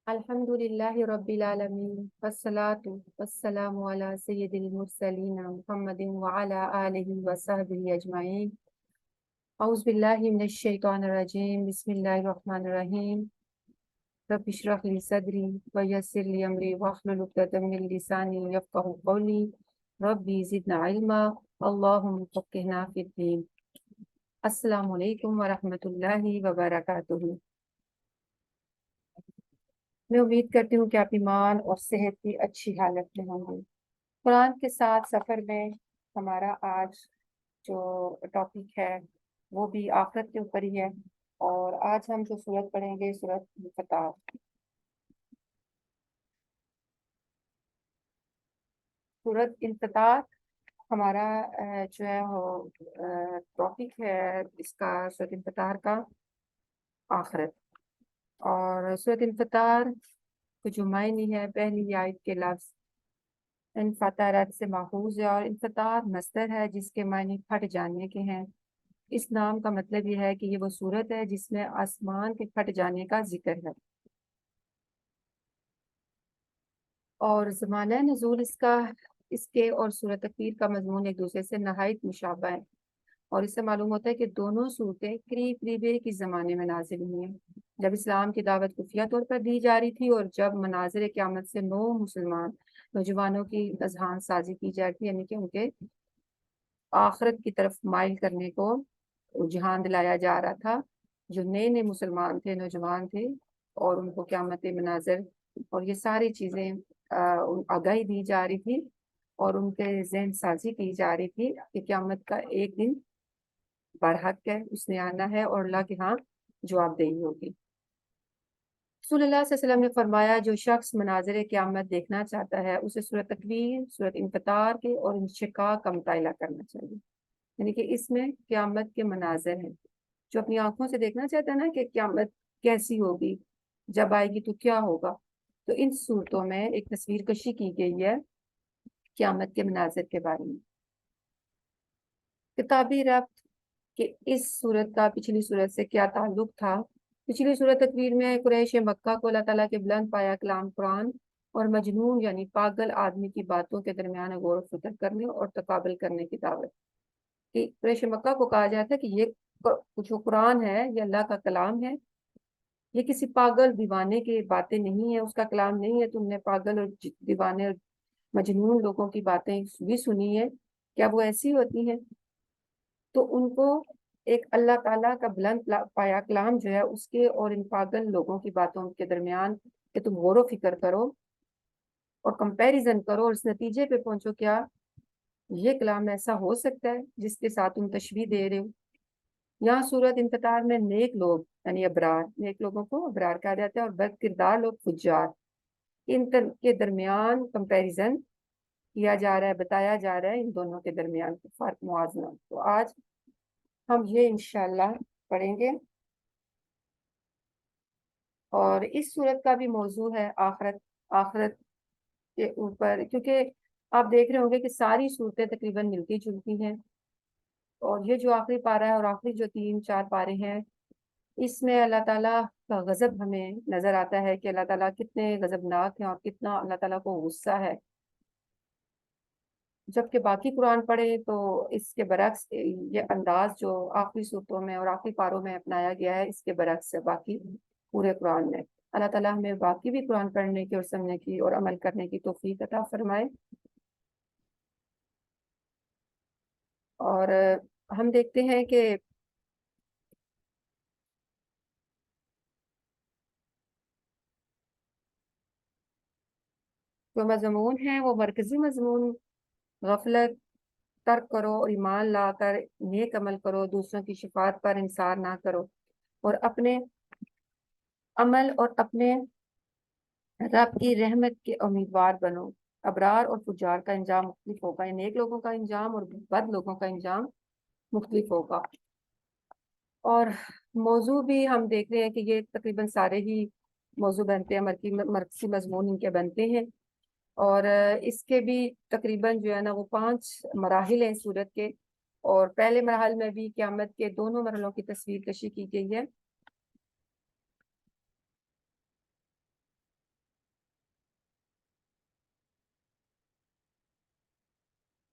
الحمد لله رب العالمين والصلاة والسلام على سيد المرسلين محمد وعلى آله وصحبه أجمعين. أعوذ بالله من الشيطان الرجيم. بسم الله الرحمن الرحيم. رب اشرح لي صدري ويسر لي أمري واحلل عقدة من لساني يفقهوا قولي. ربي زدنا علما اللهم فقهنا في الدين. السلام علیکم ورحمۃ اللہ وبرکاتہ. میں امید کرتی ہوں کہ آپ ایمان اور صحت کی اچھی حالت میں ہوں گے. قرآن کے ساتھ سفر میں ہمارا آج جو ٹاپک ہے وہ بھی آخرت کے اوپر ہی ہے، اور آج ہم جو سورت پڑھیں گے سورت انفطار. سورت انفطار ہمارا جو ہے وہ ٹاپک ہے اس کا، سورت انفطار کا آخرت. اور سورت انفطار کو جو معنی ہے، پہلی آیت کے لفظ انفطارت سے ماخوذ ہے، اور انفطار مصدر ہے جس کے معنی پھٹ جانے کے ہیں. اس نام کا مطلب یہ ہے کہ یہ وہ صورت ہے جس میں آسمان کے پھٹ جانے کا ذکر ہے. اور زمانہ نزول اس کے اور سورۃ تکویر کا مضمون ایک دوسرے سے نہایت مشابہ ہے، اور اس سے معلوم ہوتا ہے کہ دونوں صورتیں قریب قریب ایک ہی زمانے میں نازل ہوئی ہیں، جب اسلام کی دعوت خفیہ طور پر دی جا رہی تھی، اور جب مناظر قیامت سے مسلمان نوجوانوں کی اذہان سازی کی جا رہی تھی، یعنی کہ ان کے آخرت کی طرف مائل کرنے کو رجحان دلایا جا رہا تھا. جو نئے نئے مسلمان تھے، نوجوان تھے، اور ان کو قیامت مناظر اور یہ ساری چیزیں آگاہی دی جا رہی تھی، اور ان کے ذہن سازی کی جا رہی تھی کہ قیامت کا ایک دن برحق ہے، اس نے آنا ہے اور اللہ کے ہاں جواب دہی ہوگی. رسول اللہ صلی اللہ علیہ وسلم نے فرمایا، جو شخص مناظر قیامت دیکھنا چاہتا ہے اسے سورۃ تکویر، سورۃ انفطار کے اور انشقاق کا مطالعہ کرنا چاہیے. یعنی کہ اس میں قیامت کے مناظر ہیں. جو اپنی آنکھوں سے دیکھنا چاہتا ہے نا کہ قیامت کیسی ہوگی، جب آئے گی تو کیا ہوگا، تو ان صورتوں میں ایک تصویر کشی کی گئی ہے قیامت کے مناظر کے بارے میں. کتابی ربط کہ اس صورت کا پچھلی صورت سے کیا تعلق تھا. پچھلی صورت تکویر میں قریش مکہ کو اللہ تعالیٰ کے بلند پایا کلام قرآن اور مجنون یعنی پاگل آدمی کی باتوں کے درمیان غور و فکر کرنے اور تقابل کرنے کی دعوت. کہ قریش مکہ کو کہا جاتا ہے کہ یہ جو قرآن ہے یہ اللہ کا کلام ہے، یہ کسی پاگل دیوانے کی باتیں نہیں ہے، اس کا کلام نہیں ہے. تم نے پاگل اور دیوانے اور مجنون لوگوں کی باتیں بھی سنی ہے، کیا وہ ایسی ہوتی ہیں؟ تو ان کو ایک اللہ تعالیٰ کا بلند پایا کلام جو ہے اس کے اور ان پاگل لوگوں کی باتوں کے درمیان کہ تم غور و فکر کرو اور کمپیریزن کرو اور اس نتیجے پہ پہنچو، کیا یہ کلام ایسا ہو سکتا ہے جس کے ساتھ تم تشبیہ دے رہے ہو. یہاں صورت انفطار میں نیک لوگ یعنی ابرار، نیک لوگوں کو ابرار کہا جاتا ہے، اور بد کردار لوگ فجار، ان کے درمیان کمپیریزن کیا جا رہا ہے، بتایا جا رہا ہے ان دونوں کے درمیان فرق، موازنہ. تو آج ہم یہ انشاءاللہ پڑھیں گے، اور اس صورت کا بھی موضوع ہے آخرت کے اوپر، کیونکہ آپ دیکھ رہے ہوں گے کہ ساری صورتیں تقریباً ملتی جلتی ہیں. اور یہ جو آخری پارہ ہے اور آخری جو 3-4 پارے ہیں، اس میں اللہ تعالیٰ کا غضب ہمیں نظر آتا ہے کہ اللہ تعالیٰ کتنے غضبناک ہیں اور کتنا اللہ تعالیٰ کو غصہ ہے. جبکہ باقی قرآن پڑھے تو اس کے برعکس یہ انداز جو آخری صورتوں میں اور آخری پاروں میں اپنایا گیا ہے، اس کے برعکس ہے باقی پورے قرآن میں. اللہ تعالیٰ ہمیں باقی بھی قرآن پڑھنے کی اور سمجھنے کی اور عمل کرنے کی توفیق عطا فرمائے. اور ہم دیکھتے ہیں کہ جو مضمون ہیں وہ مرکزی مضمون غفلت ترک کرو اور ایمان لا کر نیک عمل کرو، دوسروں کی شفاعت پر انحصار نہ کرو، اور اپنے عمل اور اپنے رب کی رحمت کے امیدوار بنو. ابرار اور فجار کا انجام مختلف ہوگا، نیک لوگوں کا انجام اور بد لوگوں کا انجام مختلف ہوگا. اور موضوع بھی ہم دیکھ رہے ہیں کہ یہ تقریباً سارے ہی موضوع بنتے ہیں، مرکزی مضمون ان کے بنتے ہیں. اور اس کے بھی تقریباً جو ہے نا وہ 5 مراحل ہیں صورت کے، اور پہلے مرحل میں بھی قیامت کے دونوں مرحلوں کی تصویر کشی کی گئی ہے.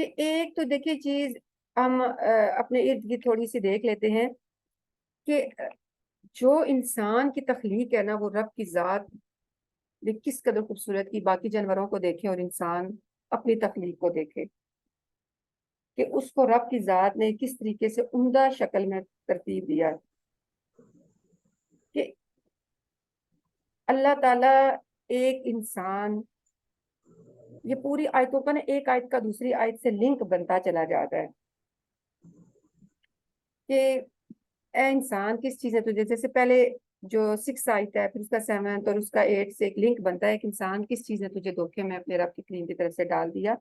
کہ ایک تو دیکھیے چیز ہم اپنے ارد گرد تھوڑی سی دیکھ لیتے ہیں کہ جو انسان کی تخلیق ہے نا، وہ رب کی ذات کس قدر خوبصورت کی، باقی جانوروں کو دیکھیں اور انسان اپنی تخلیق کو دیکھے کہ اس کو رب کی ذات نے کس طریقے سے عمدہ شکل میں ترتیب دیا کہ اللہ تعالیٰ ایک انسان، یہ پوری آیتوں کا نا ایک آیت کا دوسری آیت سے لنک بنتا چلا جاتا ہے کہ اے انسان کس چیز نے تجھے، جیسے پہلے جو 6 آیت ہے، پھر اس کا 7 اور اس کا 8 سے ایک لنک بنتا ہے کہ انسان کس چیز نے تجھے دھوکے میں اپنے رب کی کریم کی طرف سے ڈال دیا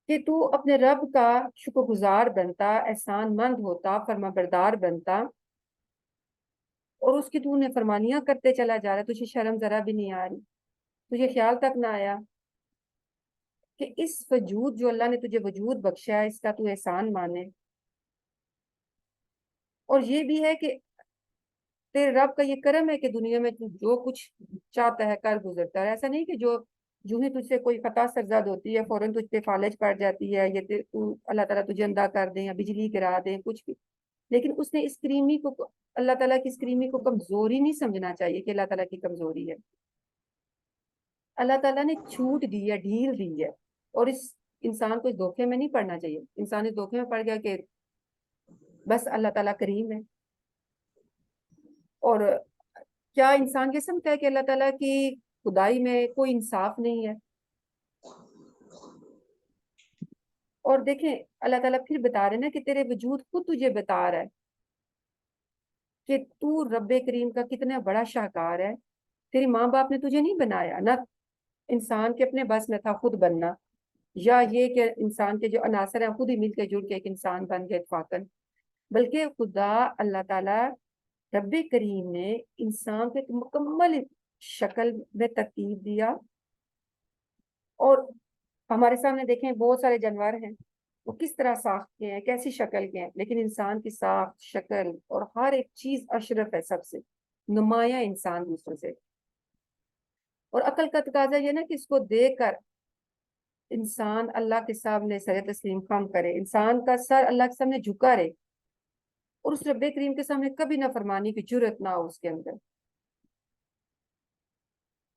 کہ تو اپنے رب کا شکر گزار بنتا، احسان مند ہوتا، فرما بردار بنتا، اور اس کی تو نے فرمانیاں کرتے چلا جا رہا ہے، تجھے شرم ذرا بھی نہیں آ رہی، تجھے خیال تک نہ آیا کہ اس وجود جو اللہ نے تجھے وجود بخشا ہے اس کا تو احسان مانے۔ اور یہ بھی ہے کہ تیرے رب کا یہ کرم ہے کہ دنیا میں تو جو کچھ چاہتا ہے کر گزرتا ہے، ایسا نہیں کہ جو ہی تجھ سے کوئی خطا سرزد ہوتی ہے فوراً تجھ پہ فالج پڑ جاتی ہے، یا تو اللہ تعالیٰ تجھے اندھا کر دیں یا بجلی گرا دیں کچھ بھی، لیکن اس نے اس کریمی کو، اللہ تعالیٰ کی اس کریمی کو کمزوری نہیں سمجھنا چاہیے کہ اللہ تعالیٰ کی کمزوری ہے۔ اللہ تعالیٰ نے چھوٹ دی ہے، ڈھیل دی ہے، اور اس انسان کو اس دھوکے میں نہیں پڑنا چاہیے۔ انسان اس دھوکے میں پڑ گیا کہ بس اللہ تعالیٰ کریم ہے، اور کیا انسان یہ سمجھتا ہے کہ اللہ تعالیٰ کی خدائی میں کوئی انصاف نہیں ہے؟ اور دیکھیں اللہ تعالیٰ پھر بتا رہے نا کہ تیرے وجود خود تجھے بتا رہا ہے کہ تو رب کریم کا کتنا بڑا شاہکار ہے۔ تیری ماں باپ نے تجھے نہیں بنایا، نہ انسان کے اپنے بس میں تھا خود بننا، یا یہ کہ انسان کے جو عناصر ہیں خود ہی مل کے جڑ کے ایک انسان بن گئے اتفاقاً، بلکہ خدا اللہ تعالیٰ رب کریم نے انسان کو ایک مکمل شکل میں ترتیب دیا۔ اور ہمارے سامنے دیکھیں بہت سارے جانور ہیں، وہ کس طرح ساخت کے ہیں، کیسی شکل کے ہیں، لیکن انسان کی ساخت، شکل اور ہر ایک چیز اشرف ہے، سب سے نمایاں انسان دوسروں سے۔ اور عقل کا تقاضا یہ نا کہ اس کو دیکھ کر انسان اللہ کے سامنے سر تسلیم خم کرے، انسان کا سر اللہ کے سامنے جھکا رہے، اور اس رب کریم کے سامنے کبھی نہ فرمانی کی جرت نہ ہو اس کے اندر۔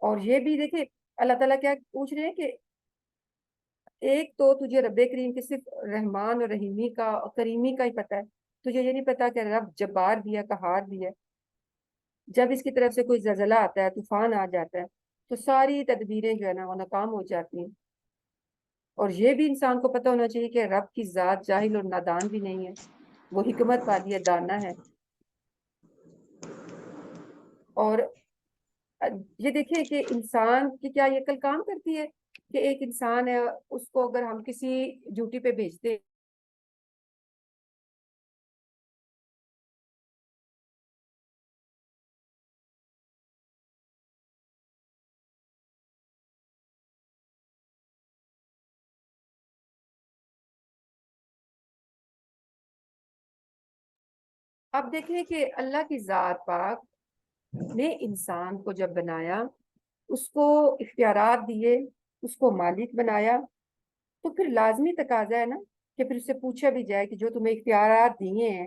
اور یہ بھی دیکھیں اللہ تعالیٰ کیا پوچھ رہے ہیں کہ ایک تو تجھے رب کریم کے صرف رحمان اور رحیمی کا اور کریمی کا ہی پتہ ہے، تجھے یہ نہیں پتا کہ رب جبار بھی ہے، قہار بھی ہے۔ جب اس کی طرف سے کوئی زلزلہ آتا ہے، طوفان آ جاتا ہے، تو ساری تدبیریں جو ہے نا وہ ناکام ہو جاتی ہیں۔ اور یہ بھی انسان کو پتہ ہونا چاہیے کہ رب کی ذات جاہل اور نادان بھی نہیں ہے، وہ حکمت والی ہے، دانا ہے۔ اور یہ دیکھیں کہ انسان کی کیا یہ عقل کام کرتی ہے کہ ایک انسان ہے، اس کو اگر ہم کسی ڈیوٹی پہ بھیجتے، اب دیکھیں کہ اللہ کی ذات پاک نے انسان کو جب بنایا، اس کو اختیارات دیے، اس کو مالک بنایا، تو پھر لازمی تقاضا ہے نا کہ پھر اس سے پوچھا بھی جائے کہ جو تمہیں اختیارات دیے ہیں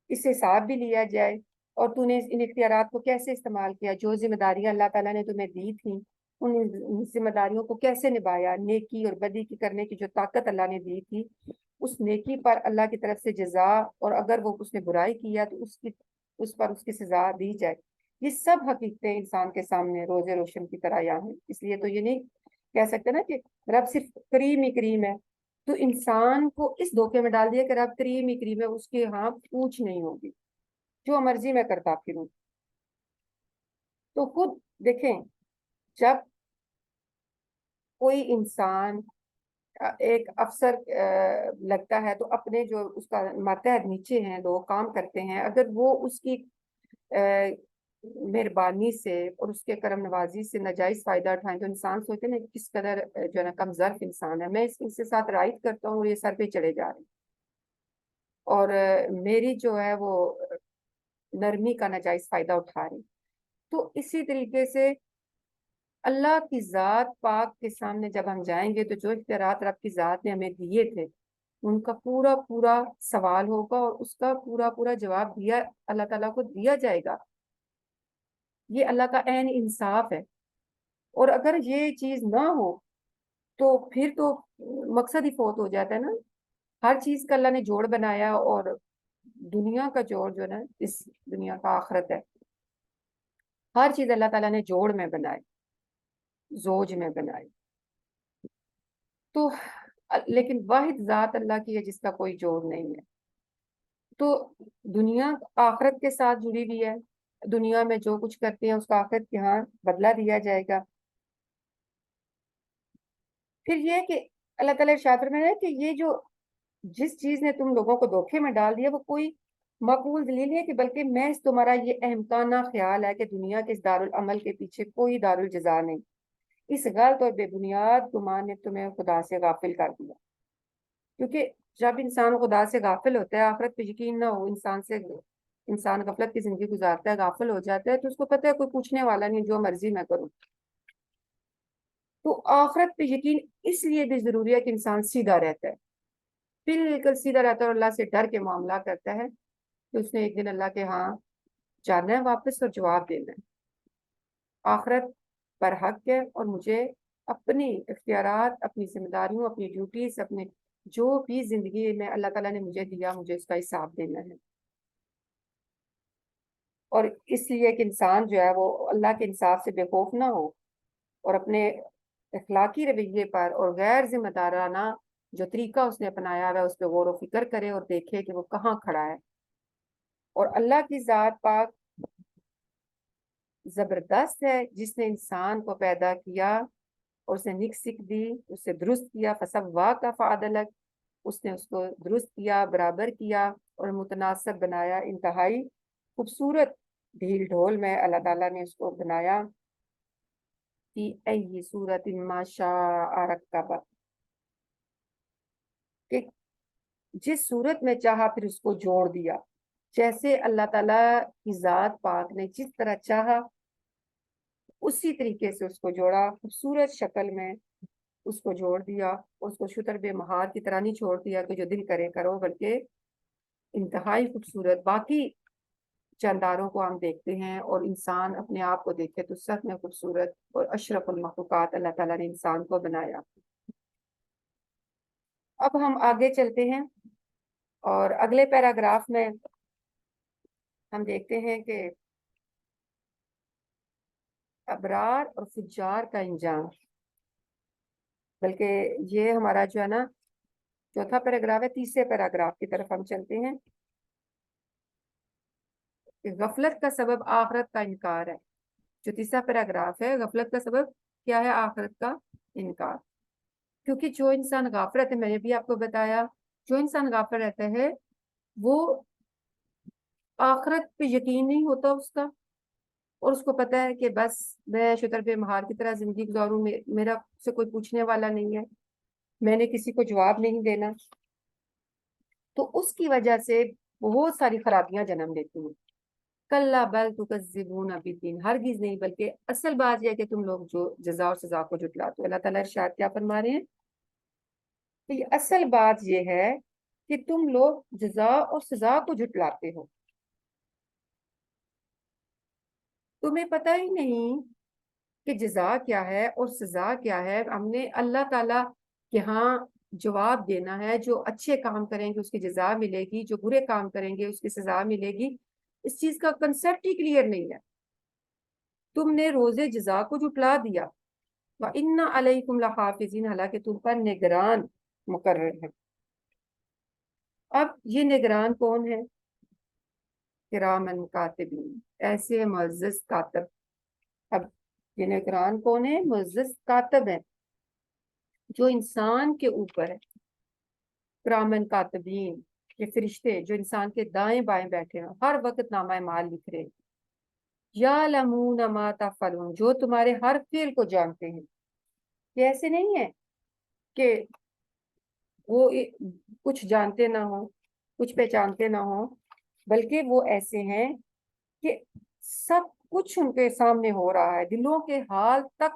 اس سے حساب بھی لیا جائے، اور تو نے ان اختیارات کو کیسے استعمال کیا، جو ذمہ داریاں اللہ تعالیٰ نے تمہیں دی تھیں ان ذمہ داریوں کو کیسے نبھایا، نیکی اور بدی کی کرنے کی جو طاقت اللہ نے دی تھی اس نیکی پر اللہ کی طرف سے جزا، اور اگر وہ اس نے برائی کیا تو اس پر اس کی سزا دی جائے۔ یہ سب حقیقتیں انسان کے سامنے روز روشن کی طرح یہاں ہیں۔ اس لیے تو یہ نہیں کہہ سکتے نا کہ رب صرف کریم ہی کریم ہے، تو انسان کو اس دھوکے میں ڈال دیا کہ رب کریم ہی کریم ہے، اس کے ہاں پوچھ نہیں ہوگی، جو مرضی میں کرتا پھروں۔ تو خود دیکھیں جب کوئی انسان ایک افسر لگتا ہے تو اپنے جو اس کا ماتحت نیچے ہیں لوگ کام کرتے ہیں، اگر وہ اس کی مہربانی سے اور اس کے کرم نوازی سے ناجائز فائدہ اٹھائیں تو انسان سوچتے ہیں کس قدر جو ہے نا کم ظرف انسان ہے، میں اس کے ساتھ رائٹ کرتا ہوں اور یہ سر پہ چڑھے جا رہے ہیں، اور میری جو ہے وہ نرمی کا ناجائز فائدہ اٹھا رہی۔ تو اسی طریقے سے اللہ کی ذات پاک کے سامنے جب ہم جائیں گے تو جو اختیارات رب کی ذات نے ہمیں دیے تھے ان کا پورا پورا سوال ہوگا اور اس کا پورا پورا جواب دیا اللہ تعالیٰ کو دیا جائے گا. یہ اللہ کا عین انصاف ہے. اور اگر یہ چیز نہ ہو تو پھر تو مقصد ہی فوت ہو جاتا ہے نا. ہر چیز کا اللہ نے جوڑ بنایا اور دنیا کا جوڑ جو ہے نا اس دنیا کا آخرت ہے. ہر چیز اللہ تعالیٰ نے جوڑ میں بنائی, زوج میں بنائی. تو لیکن واحد ذات اللہ کی ہے جس کا کوئی جوڑ نہیں ہے. تو دنیا آخرت کے ساتھ جڑی ہوئی ہے. دنیا میں جو کچھ کرتے ہیں اس کا آخرت کے ہاں بدلہ دیا جائے گا. پھر یہ کہ اللہ تعالیٰ ارشاد فرمایا ہے کہ یہ جو جس چیز نے تم لوگوں کو دھوکے میں ڈال دیا وہ کوئی معقول دلیل ہے کہ بلکہ محض تمہارا یہ احمقانہ خیال ہے کہ دنیا کے اس دارالعمل کے پیچھے کوئی دارالجزا نہیں. اس غلط اور بے بنیاد گمان نے تمہیں خدا سے غافل کر دیا. کیونکہ جب انسان خدا سے غافل ہوتا ہے, آخرت پہ یقین نہ ہو, انسان غفلت کی زندگی گزارتا ہے, غافل ہو جاتا ہے, تو اس کو پتہ ہے کوئی پوچھنے والا نہیں, جو مرضی میں کروں. تو آخرت پہ یقین اس لیے بھی ضروری ہے کہ انسان سیدھا رہتا ہے, بالکل سیدھا رہتا ہے اور اللہ سے ڈر کے معاملہ کرتا ہے کہ اس نے ایک دن اللہ کے ہاں جانا ہے واپس اور جواب دینا ہے. آخرت پر حق ہے اور مجھے اپنی اختیارات, اپنی ذمہ داریوں, اپنی ڈیوٹیز, اپنے جو بھی زندگی میں اللہ تعالیٰ نے مجھے دیا مجھے اس کا حساب دینا ہے. اور اس لیے کہ انسان جو ہے وہ اللہ کے انصاف سے بے خوف نہ ہو اور اپنے اخلاقی رویے پر اور غیر ذمہ دارانہ جو طریقہ اس نے اپنایا ہے اس پہ غور و فکر کرے اور دیکھے کہ وہ کہاں کھڑا ہے. اور اللہ کی ذات پاک زبردست ہے جس نے انسان کو پیدا کیا اور اسے نیک سیکھ دی, اسے درست کیا, فسوا کا فعدلک, اس نے اس کو درست کیا, برابر کیا اور متناسب بنایا. انتہائی خوبصورت ڈھیل ڈھول میں اللہ تعالیٰ نے اس کو بنایا. فی ای صورت ما شاء رکب, کہ جس صورت میں چاہا پھر اس کو جوڑ دیا. جیسے اللہ تعالیٰ کی ذات پاک نے جس طرح چاہا اسی طریقے سے اس کو جوڑا, خوبصورت شکل میں اس کو جوڑ دیا. اس کو شتر بے مہار کی طرح نہیں چھوڑ دیا کہ جو دل کرے کرو, بلکہ انتہائی خوبصورت. باقی جانداروں کو ہم دیکھتے ہیں اور انسان اپنے آپ کو دیکھے تو سب میں خوبصورت اور اشرف المخلوقات اللہ تعالیٰ نے انسان کو بنایا. اب ہم آگے چلتے ہیں اور اگلے پیراگراف میں ہم دیکھتے ہیں کہ ابرار اور فجار کا انجام. بلکہ یہ ہمارا جو ہے نا چوتھا پیراگراف ہے. تیسرے پیراگراف کی طرف ہم چلتے ہیں کہ غفلت کا سبب آخرت کا انکار ہے. جو تیسرا پیراگراف ہے, غفلت کا سبب کیا ہے؟ آخرت کا انکار. کیونکہ جو انسان غافل رہتا ہے, میں نے بھی آپ کو بتایا, جو انسان غافل رہتا ہے وہ آخرت پہ یقین نہیں ہوتا اس کا, اور اس کو پتا ہے کہ بس میں شتر بے مہار کی طرح زندگی گزاروں, میرا سے کوئی پوچھنے والا نہیں ہے, میں نے کسی کو جواب نہیں دینا. تو اس کی وجہ سے بہت ساری خرابیاں جنم لیتی ہیں. کلا بل تکذبون بالدین, ہرگز نہیں, بلکہ اصل بات یہ ہے کہ تم لوگ جو جزا اور سزا کو جھٹلاتے ہو. اللہ تعالیٰ ارشاد کیا فرما رہے ہیں کہ یہ اصل بات یہ ہے کہ تم لوگ جزا اور سزا کو جھٹلاتے ہو. تمہیں پتہ ہی نہیں کہ جزا کیا ہے اور سزا کیا ہے. ہم نے اللہ تعالیٰ کے ہاں جواب دینا ہے. جو اچھے کام کریں گے اس کی جزا ملے گی, جو برے کام کریں گے اس کی سزا ملے گی. اس چیز کا کنسیپٹ ہی کلیئر نہیں ہے. تم نے روز جزا کو جھٹلا دیا. وَإِنَّ عَلَيْكُمْ لَحَافِظِينَ, حالانکہ تم پر نگران مقرر ہے. اب یہ نگران کون ہے؟ کرامن کاتبین, ایسے معزز کاتب. اب یہ نگران کون ہے؟ معزز کاتب ہے جو انسان کے اوپر ہے. کرامن کاتبین, یہ فرشتے جو انسان کے دائیں بائیں بیٹھے ہیں, ہر وقت نامہ اعمال لکھ رہے. یعلمون ما تفعلون, جو تمہارے ہر فعل کو جانتے ہیں. یہ ایسے نہیں ہے کہ وہ کچھ جانتے نہ ہوں, کچھ پہچانتے نہ ہوں, بلکہ وہ ایسے ہیں کہ سب کچھ ان کے سامنے ہو رہا ہے. دلوں کے حال تک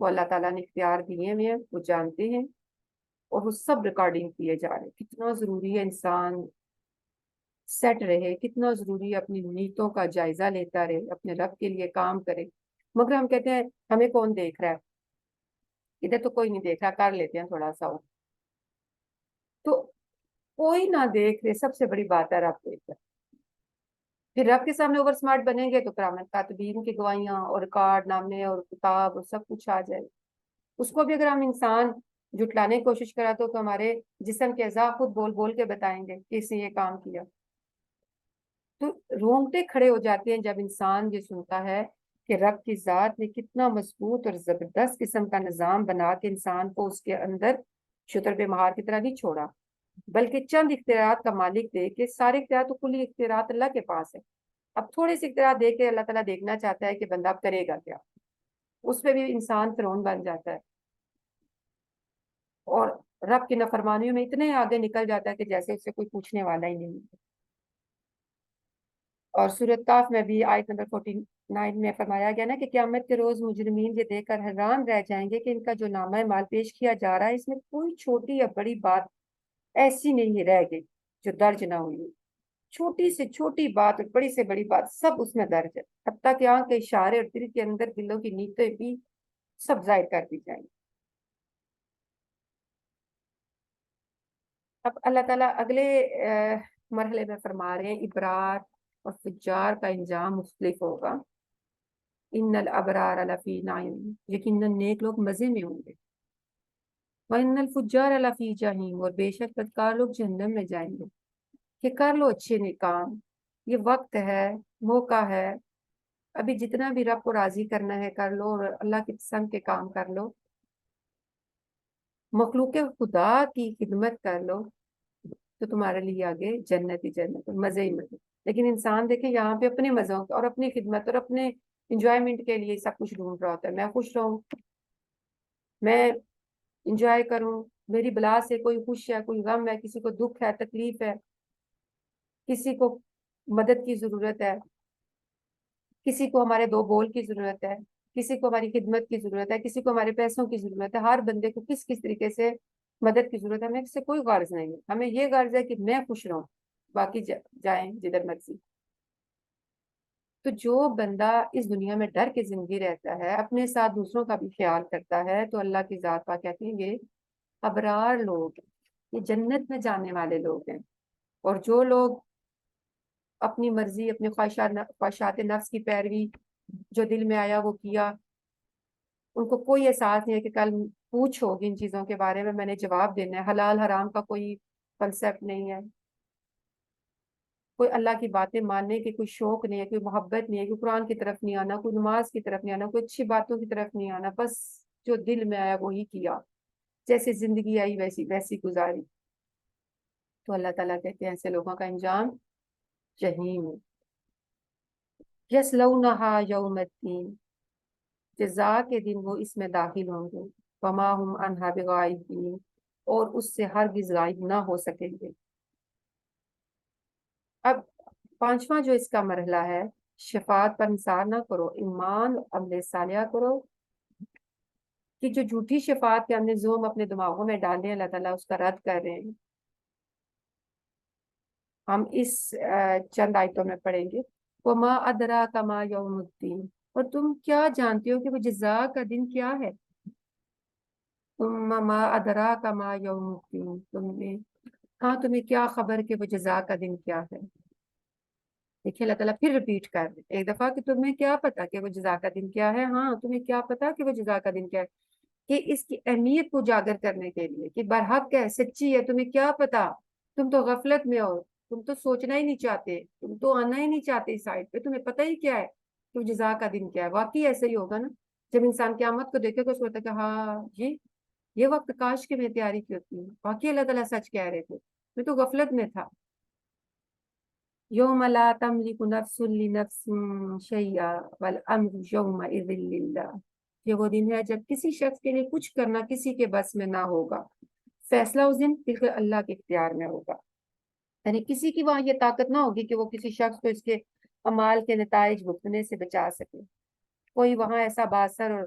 وہ اللہ تعالیٰ نے اختیار دیے ہوئے ہیں، وہ جانتے ہیں، اور وہ سب ریکارڈنگ کیے جا رہے ہیں۔ کتنا ضروری ہے انسان سیٹ رہے، کتنا ضروری ہے اپنی نیتوں کا جائزہ لیتا رہے، اپنے رب کے لیے کام کرے۔ مگر ہم کہتے ہیں ہمیں کون دیکھ رہا ہے، ادھر تو کوئی نہیں دیکھ رہا، کر لیتے ہیں تھوڑا سا اور۔ تو کوئی نہ دیکھ رہے، سب سے بڑی بات ہے رب دیکھ رہا ہے۔ پھر رب کے سامنے اوور سمارٹ بنیں گے تو قیامت کاتبین کی گواہیاں اور ریکارڈ نامے اور کتاب اور سب کچھ آ جائے۔ اس کو بھی اگر ہم انسان جھٹلانے کی کوشش کرا تو ہمارے جسم کے اعضاء خود بول بول کے بتائیں گے کہ اس نے یہ کام کیا۔ تو رونگٹے کھڑے ہو جاتے ہیں جب انسان یہ سنتا ہے کہ رب کی ذات نے کتنا مضبوط اور زبردست قسم کا نظام بنا کے انسان کو اس کے اندر شتر بے مہار کی طرح نہیں چھوڑا، بلکہ چند اختیارات کا مالک دے کے، سارے اختیارات تو کلی اختیارات اللہ کے پاس ہے، اب تھوڑے سے اختیارات دے کے اللہ تعالیٰ دیکھنا چاہتا ہے کہ بندہ اب کرے گا کیا۔ اس پہ بھی انسان فرعون بن جاتا ہے اور رب کی نافرمانیوں میں اتنے آگے نکل جاتا ہے کہ جیسے اس سے کوئی پوچھنے والا ہی نہیں۔ اور سورۃ کاف میں بھی آیت نمبر 49 میں فرمایا گیا نا کہ قیامت کے روز مجرمین یہ دیکھ کر حیران رہ جائیں گے کہ ان کا جو نامہ مال پیش کیا جا رہا ہے اس میں کوئی چھوٹی یا بڑی بات ایسی نہیں رہ گئی جو درج نہ ہوئی۔ چھوٹی سے چھوٹی بات اور بڑی سے بڑی بات سب اس میں درج ہے، حتیٰ کہ آنکھ کے اشارے اور دل کے اندر دلوں کی نیتیں بھی سب ظاہر کر دی جائیں گی۔ اب اللہ تعالیٰ اگلے مرحلے میں فرما رہے ہیں ابرار اور فجار کا انجام مختلف ہوگا۔ ان الابرار لفی نعیم، یقیناً نیک لوگ مزے میں ہوں گے، وان الفجار لفی جہنم، اور بے شک بدکار لوگ جہنم میں جائیں گے۔ کہ کر لو اچھے نیک کام، یہ وقت ہے، موقع ہے، ابھی جتنا بھی رب کو راضی کرنا ہے کر لو اور اللہ کی پسند کے کام کر لو، مخلوق خدا کی خدمت کر لو، تو تمہارے لیے آگے جنت ہی جنت، مزے ہی مزے۔ لیکن انسان دیکھیں یہاں پہ اپنے مزوں اور اپنی خدمت اور اپنے انجوائمنٹ کے لیے سب کچھ ڈھونڈ رہا ہوتا ہے، میں خوش رہوں، میں انجوائے کروں، میری بلا سے کوئی خوش ہے، کوئی غم ہے، کسی کو دکھ ہے، تکلیف ہے، کسی کو مدد کی ضرورت ہے، کسی کو ہمارے دو بول کی ضرورت ہے، کسی کو ہماری خدمت کی ضرورت ہے، کسی کو ہمارے پیسوں کی ضرورت ہے، ہر بندے کو کس کس طریقے سے مدد کی ضرورت ہے، ہمیں اس سے کوئی غرض نہیں ہے، ہمیں یہ غرض ہے کہ میں خوش رہوں، باقی جائیں جدھر مرضی۔ تو جو بندہ اس دنیا میں ڈر کے زندگی رہتا ہے، اپنے ساتھ دوسروں کا بھی خیال کرتا ہے، تو اللہ کی ذات پاک کہتے ہیں یہ ابرار لوگ، یہ جنت میں جانے والے لوگ ہیں۔ اور جو لوگ اپنی مرضی، اپنے خواہشات نفس کی پیروی، جو دل میں آیا وہ کیا، ان کو کوئی احساس نہیں ہے کہ کل پوچھ ہوگی ان چیزوں کے بارے میں نے جواب دینا ہے، حلال حرام کا کوئی کنسیپٹ نہیں ہے، کوئی اللہ کی باتیں ماننے کی کوئی شوق نہیں ہے، کوئی محبت نہیں ہے، کوئی قرآن کی طرف نہیں آنا، کوئی نماز کی طرف نہیں آنا، کوئی اچھی باتوں کی طرف نہیں آنا، بس جو دل میں آیا وہی کیا، جیسے زندگی آئی ویسی ویسی گزاری۔ تو اللہ تعالیٰ کہتے ہیں ایسے لوگوں کا انجام جہنم ہے، یصلونہا یوم الدین، جزا کے دن وہ اس میں داخل ہوں گے، وما ہم عنہا بغائبین، اور اس سے ہرگز غائب نہ ہو سکیں گے۔ اب پانچواں جو اس کا مرحلہ ہے، شفاعت پر انصار نہ کرو، ایمان عمل صالحہ کرو، کہ جو جھوٹی شفاعت کے ہم نے زوم اپنے دماغوں میں ڈالے اللہ تعالیٰ اس کا رد کر رہے ہیں۔ ہم اس چند آیتوں میں پڑھیں گے، وما ادراک ما یوم الدین، اور تم کیا جانتے ہو کہ وہ جزا کا دن کیا ہے؟ ثم ما ادراک ما یوم الدین، تمہیں کیا خبر کہ وہ جزا کا دن کیا ہے؟ دیکھیے اللہ تعالیٰ پھر ریپیٹ کر رہے ایک دفعہ کہ تمہیں کیا پتا کہ وہ جزا کا دن کیا ہے، ہاں تمہیں کیا پتا کہ وہ جزا کا دن کیا ہے، کہ اس کی اہمیت کو اجاگر کرنے کے لیے کہ برحق ہے، سچی ہے، تمہیں کیا پتا، تم تو غفلت میں ہو، تم تو سوچنا ہی نہیں چاہتے، تم تو آنا ہی نہیں چاہتے اس سائڈ پہ، تمہیں پتہ ہی کیا ہے کہ وہ جزا کا دن کیا ہے۔ واقعی ایسے ہی ہوگا نا، جب انسان قیامت کو دیکھے تو سوچتا کہ ہاں یہ وقت کاش کے میں تیاری کی ہوتی ہے، واقعی اللہ تعالیٰ سچ کہہ رہے تھے، میں تو غفلت میں تھا۔ یوم لا تملک نفس لنفس شیئا والامر یومئذ للہ، یہ وہ دن ہے جب کسی شخص کے لیے کچھ کرنا کسی کے بس میں نہ ہوگا، فیصلہ اس دن بالکل اللہ کے اختیار میں ہوگا، یعنی کسی کی وہاں یہ طاقت نہ ہوگی کہ وہ کسی شخص کو اس کے اعمال کے نتائج بھگتنے سے بچا سکے، کوئی وہاں ایسا باثر اور